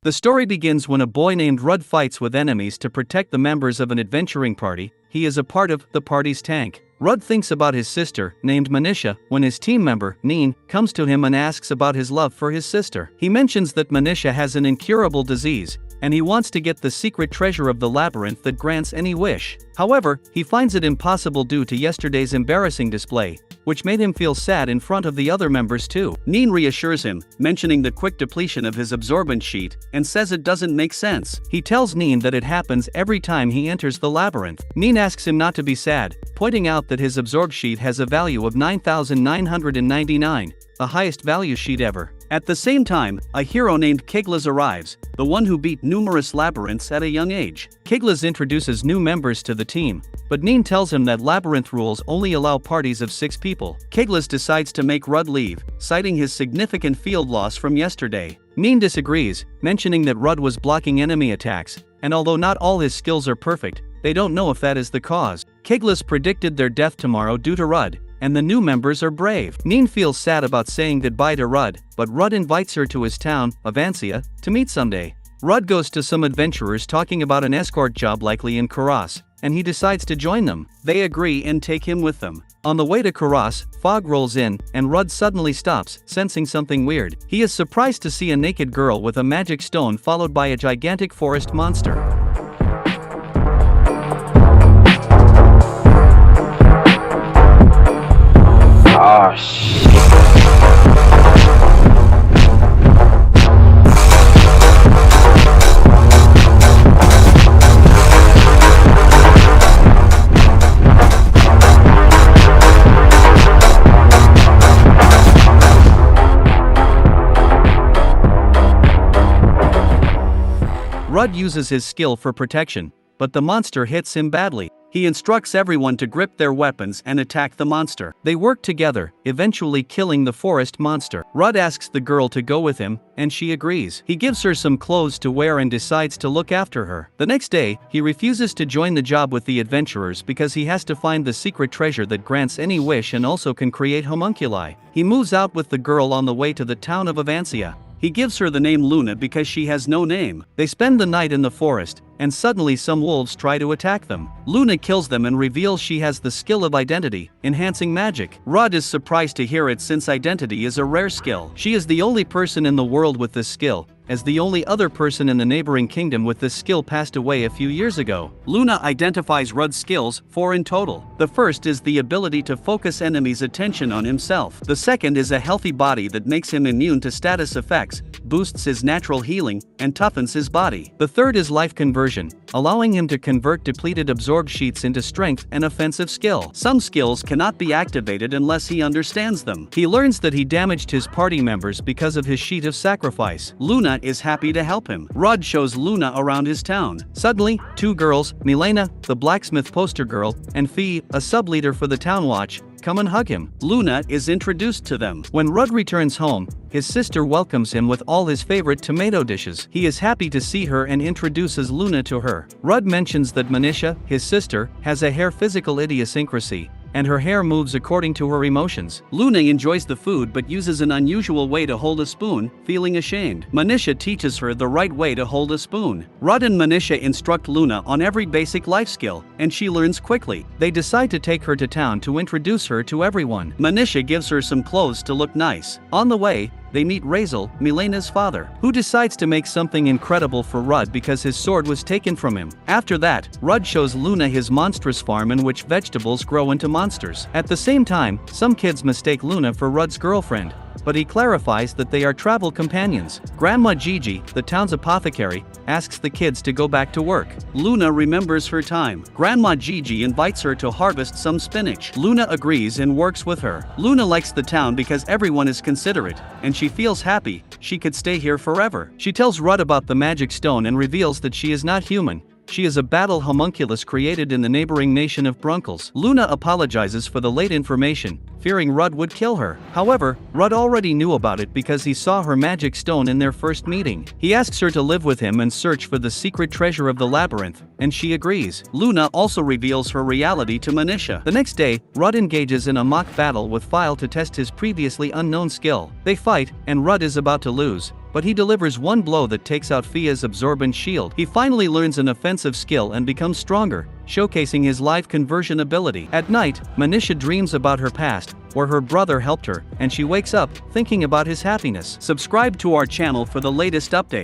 The story begins when a boy named Rudd fights with enemies to protect the members of an adventuring party. He is a part of the party's tank. Rudd thinks about his sister, named Manisha, when his team member, Neen, comes to him and asks about his love for his sister. He mentions that Manisha has an incurable disease, and he wants to get the secret treasure of the labyrinth that grants any wish. However, he finds it impossible due to yesterday's embarrassing display, which made him feel sad in front of the other members too. Neen reassures him, mentioning the quick depletion of his absorbent sheet, and says it doesn't make sense. He tells Neen that it happens every time he enters the labyrinth. Neen asks him not to be sad, pointing out that his absorb sheet has a value of 9,999, the highest value sheet ever. At the same time, a hero named Keglas arrives, the one who beat numerous labyrinths at a young age. Keglas introduces new members to the team, but Neen tells him that labyrinth rules only allow parties of 6 people. Keglas decides to make Rudd leave, citing his significant field loss from yesterday. Neen disagrees, mentioning that Rudd was blocking enemy attacks, and although not all his skills are perfect, they don't know if that is the cause. Keglas predicted their death tomorrow due to Rudd, and the new members are brave. Neen feels sad about saying goodbye to Rudd, but Rudd invites her to his town, Avancia, to meet someday. Rudd goes to some adventurers talking about an escort job likely in Karas, and he decides to join them. They agree and take him with them. On the way to Karas, fog rolls in, and Rudd suddenly stops, sensing something weird. He is surprised to see a naked girl with a magic stone followed by a gigantic forest monster. Oh, shit. Rudd uses his skill for protection, but the monster hits him badly. He instructs everyone to grip their weapons and attack the monster. They work together, eventually killing the forest monster. Rudd asks the girl to go with him, and she agrees. He gives her some clothes to wear and decides to look after her. The next day, he refuses to join the job with the adventurers because he has to find the secret treasure that grants any wish and also can create homunculi. He moves out with the girl on the way to the town of Avancia. He gives her the name Luna because she has no name. They spend the night in the forest, and suddenly some wolves try to attack them. Luna kills them and reveals she has the skill of identity, enhancing magic. Rudd is surprised to hear it since identity is a rare skill. She is the only person in the world with this skill, as the only other person in the neighboring kingdom with this skill passed away a few years ago. Luna identifies Rudd's skills, 4 in total. The first is the ability to focus enemies' attention on himself. The second is a healthy body that makes him immune to status effects, boosts his natural healing, and toughens his body. The third is life conversion, allowing him to convert depleted absorbed sheets into strength and offensive skill. Some skills cannot be activated unless he understands them. He learns that he damaged his party members because of his sheet of sacrifice. Luna is happy to help him. Rudd shows Luna around his town. Suddenly, 2 girls, Milena, the blacksmith poster girl, and Fee, a sub-leader for the town watch, come and hug him. Luna is introduced to them. When Rudd returns home, his sister welcomes him with all his favorite tomato dishes. He is happy to see her and introduces Luna to her. Rudd mentions that Manisha, his sister, has a hair physical idiosyncrasy, and her hair moves according to her emotions. Luna enjoys the food but uses an unusual way to hold a spoon, feeling ashamed. Manisha teaches her the right way to hold a spoon. Rudd and Manisha instruct Luna on every basic life skill, and she learns quickly. They decide to take her to town to introduce her to everyone. Manisha gives her some clothes to look nice. On the way, they meet Razel, Milena's father, who decides to make something incredible for Rudd because his sword was taken from him. After that, Rudd shows Luna his monstrous farm in which vegetables grow into monsters. At the same time, some kids mistake Luna for Rudd's girlfriend, but he clarifies that they are travel companions. Grandma Gigi, the town's apothecary, asks the kids to go back to work. Luna remembers her time. Grandma Gigi invites her to harvest some spinach. Luna agrees and works with her. Luna likes the town because everyone is considerate, and she feels happy she could stay here forever. She tells Rudd about the magic stone and reveals that she is not human. She is a battle homunculus created in the neighboring nation of Brunkles. Luna apologizes for the late information, fearing Rudd would kill her. However, Rudd already knew about it because he saw her magic stone in their first meeting. He asks her to live with him and search for the secret treasure of the labyrinth, and she agrees. Luna also reveals her reality to Manisha. The next day, Rudd engages in a mock battle with File to test his previously unknown skill. They fight, and Rudd is about to lose, but he delivers one blow that takes out Fia's absorbent shield. He finally learns an offensive skill and becomes stronger, showcasing his life conversion ability. At night, Manisha dreams about her past, where her brother helped her, and she wakes up, thinking about his happiness. Subscribe to our channel for the latest updates.